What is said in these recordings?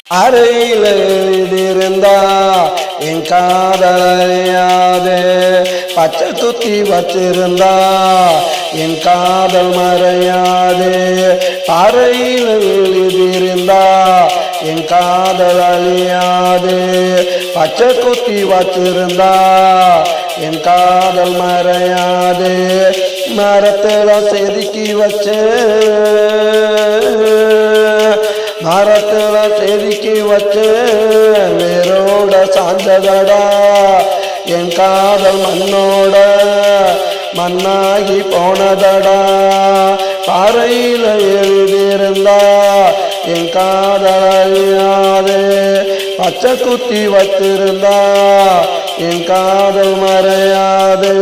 அறையில் எழுதியிருந்தா என் காதலையாது, பச்சை குத்தி வச்சிருந்தா என் காதல் மறையாது. அறையில் எழுதியிருந்தா என் காதல் அழியாது, பச்சை குத்தி வச்சிருந்தா என் காதல் மறையாது. மரத்துல செதுக்கி வச்சு, மரத்துல செதுக்கி வச்சு வேரோட சாஞ்சதடா என் காதல் மண்ணோட மண்ணாகி போனதடா. பாறையில எழுதியிருந்தா என் காதல் அழியாது, பச்சை குத்தி வச்சிருந்தா என் காதல் மறையாது.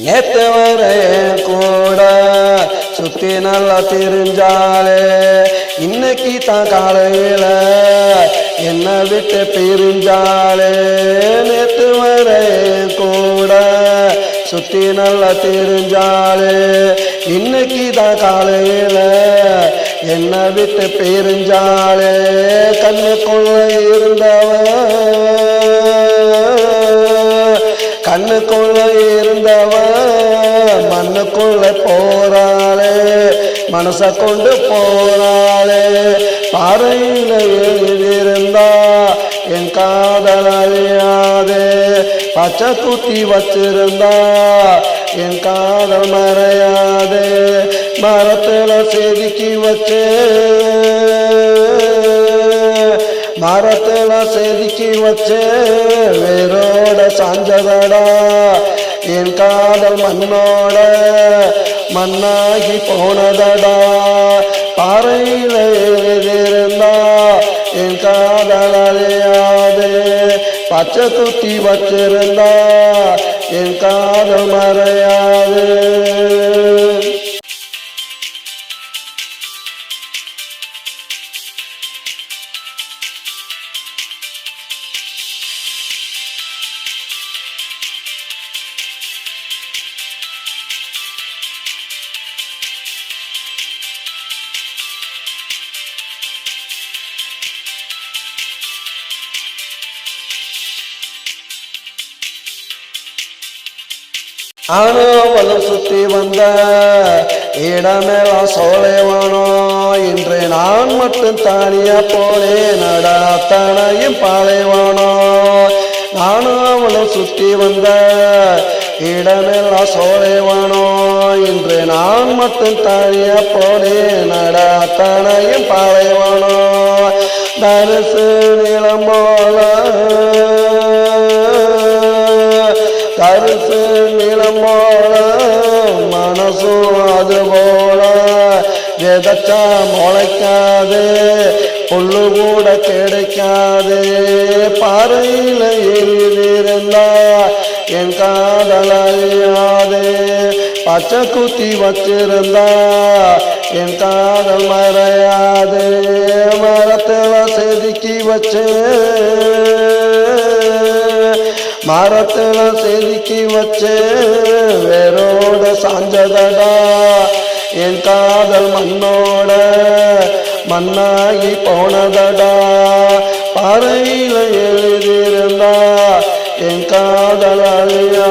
நேத்து வரை கூட சுத்தி நல்லா தெரிஞ்சாலே, இன்னைக்கு தான் காலையில என்ன விட்டு பிரிஞ்சாலே. நேத்து வரை கூட சுத்தி நல்லா தெரிஞ்சாலே, இன்னைக்கு தான் காலையில என்ன விட்டு பிரிஞ்சாலே. கண்ணுக்குள்ள இருந்தவன், கண்ணுக்குள்ள இருந்தவன் மண்ணுக்குள்ள போறாளே, மனச கொண்டு போறாளே. பாறையில எழுதியிருந்தா என் காதல் அழியாது, பச்சை குத்தி வச்சிருந்தா என் காதல் மறையாது. மரத்துல செதுக்கி வச்சு, மரத்துல செதுக்கி வச்சு வேரோட சாஞ்சதடா என் காதல் மண்ணோட மண்ணாகி போனதடா. பாறையில எழுதியிருந்தா என் காதல் அழியாது, பச்சை குத்தி வச்சிருந்தா என் காதல் மறையாது. ஆனவளும் சுத்தி வந்த இடமெல்லாம் சோலைவானோ, இன்று நான் மட்டும் தானியா போலே நடாத்தனையும் பாலைவானோ. நானும் அவளும் சுத்தி வந்த இடமெல்லாம் சோலைவானோ, இன்று நான் மட்டும் தானியா போலே நடாத்தனையும் பாலைவானோ. தரிசு நிலம் போல, தரிசு நிலம் போல மனசும் அது போல, விதைச்சா முளைக்காது, புல்லு கூட கிடைக்காது. பாறையில எழுதியிருந்தா என் காதல் அழியாது, பச்சை குத்தி வச்சிருந்தா என் காதல் மறையாது. மரத்துல செதுக்கி வச்சு, மரத்துல செதுக்கி வச்சு வேரோட சாஞ்சதடா என் காதல் மண்ணோட மண்ணாகி போனதடா. பாறையில எழுதியிருந்தா என் காதல் அழியா